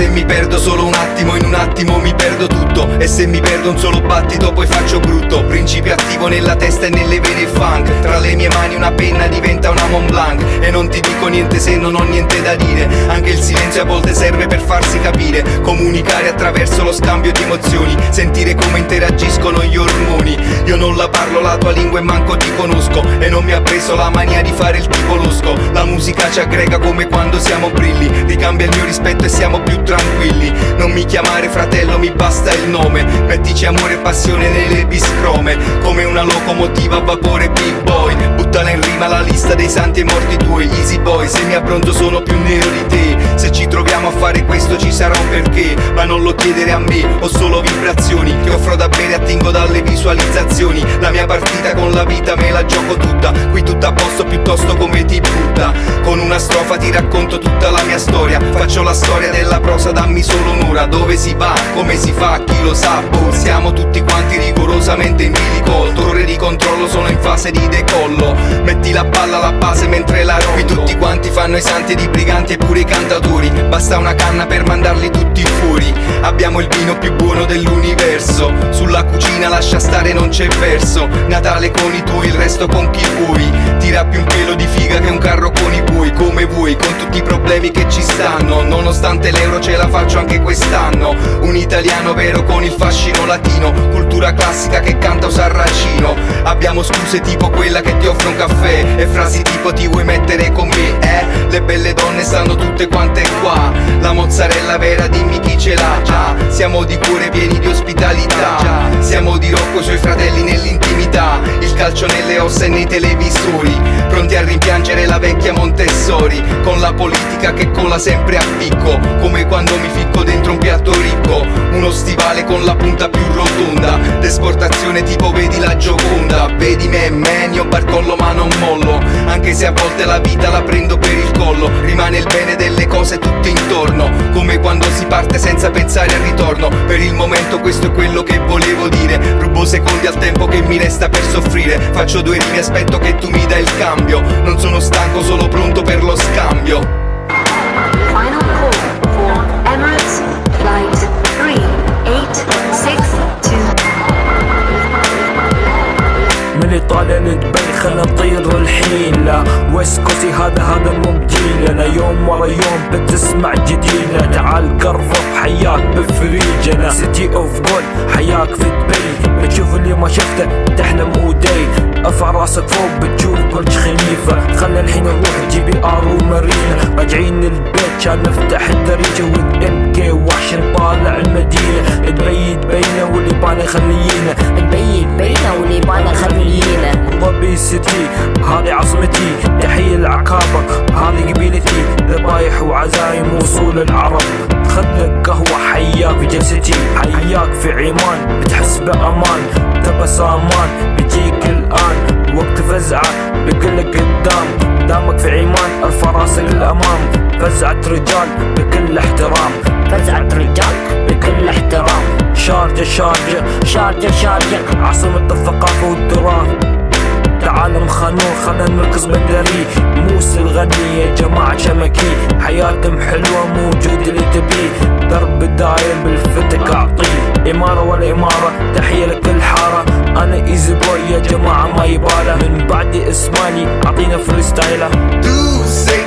se mi perdo solo un attimo, in un attimo mi perdo tutto. E se mi perdo un solo battito poi faccio brutto. Principio attivo nella testa e nelle vene il funk. Tra le mie mani una penna diventa una Mont Blanc. E non ti dico niente se non ho niente da dire. Anche il silenzio a volte serve per farsi capire. Comunicare attraverso lo scambio di emozioni. Sentire come interagiscono gli ormoni. Io non la parlo la tua lingua e manco ti conosco. E non mi ha preso la mania di fare il tipo losco. La musica ci aggrega come quando siamo brilli. Ricambia il mio rispetto e siamo più tranquilli. Non mi chiamare fratello, mi basta il nome. Mettici amore e passione nelle biscrome. Come una locomotiva a vapore big boy. Buttala in rima la lista dei santi e morti tuoi. Easy boy, se mi appronto sono più nero di te. Se ci troviamo a fare questo ci sarà un perché. Ma non lo chiedere a me, ho solo vibrazioni. Ti offro da bere, attingo dalle visualizzazioni. La mia partita con la vita me la gioco tutta. Qui tutto a posto piuttosto come ti butta. Con una strofa ti racconto tutta la mia storia. Faccio la storia della prosa, dammi solo un'ora. Dove si va, come si fa, chi lo sa, boh. Siamo tutti quanti rigorosamente in bilico. Torre di controllo, sono in fase di decollo. Metti la palla alla base mentre la rovi. Tutti quanti fanno i santi ed i briganti e pure i cantatori. Basta una canna per mandarli tutti fuori. Abbiamo il vino più buono dell'universo. Sulla cucina lascia stare, non c'è verso. Natale con i tuoi, il resto con chi vuoi. Tira più un pelo di figa che un carro con i buoi. Come vuoi, con tutti i problemi che ci stanno. Nonostante l'euro ce la faccio anche quest'anno. Un italiano vero con il fascino latino. Cultura classica che canta o sarracino. Abbiamo scuse tipo quella che ti offre un caffè. E frasi tipo ti vuoi mettere con me, Le belle donne stanno tutte quante qua. La mozzarella vera dimmi chi ce l'ha. Siamo di cuore pieni di ospitalità. Siamo di Rocco e i suoi fratelli nell'intimità. Il calcio nelle ossa e nei televisori. Pronti a rimpiangere la vecchia Montessori. Con la politica che cola sempre a picco. Come quando mi ficco dentro un piatto ricco. Uno stivale con la punta più rotonda. D'esportazione tipo vedi la Gioconda. Vedi me, io barcollo ma non mollo. Anche se a volte la vita la prendo per il collo. Rimane il bene delle cose tutte intorno. Come quando si parte senza pensare al ritorno. Per il momento questo è quello che volevo dire. Rubo secondi al tempo che mi resta per soffrire. Faccio due rime, aspetto che tu mi dai il cambio. Non sono stanco, solo pronto per lo scambio. Final call for Emirates Flight 3862. من ايطاليا لدبي خلنا نطير الحين. لا ويست كوستي هذا المبجيل. يوم ورا يوم بتسمع جديدة. تعال قرب حياك بفريجنا. سيتي اوف جول حياك في دبي. بتشوف اللي ما شفته تحلم ودي. ارفع راسك فوق بتشوف برج خليفة. خلنا الحين نروح GBR ومارينا. راجعين البيت كان نفتح الدريجة with MK وحش نطالع المدينة. دبينا واللي بانا خلينا. دبينا واللي بانا خلينا. ابو سيتي هذه عاصمتي. تحية العكابة هذه قبيلتي. ذبايح وعزايم وصول العرب. خذلك قهوة حياك في جلستي. حياك في عمان بتحس بأمان. تبى سامان بيجيك الآن. وقت فزعة بقلك قدام. دامك في عمان ارفع راسك الأمام. فزعة رجال بكل احترام. فزعة رجال بكل احترام. شارجة عاصمة الثقافة والتراث. تعالم خانون خلنا نركز بدري. موسى الغني يا جماعة شمكي. حياتهم حلوة موجود اللي تبيه. درب داير بالفتك أعطيه. إمارة ولا إمارة تحية لكل حارة. أنا إيزي بوي يا جماعة ما يباله. من بعد إسماني أعطينا فريستايله. Tu sei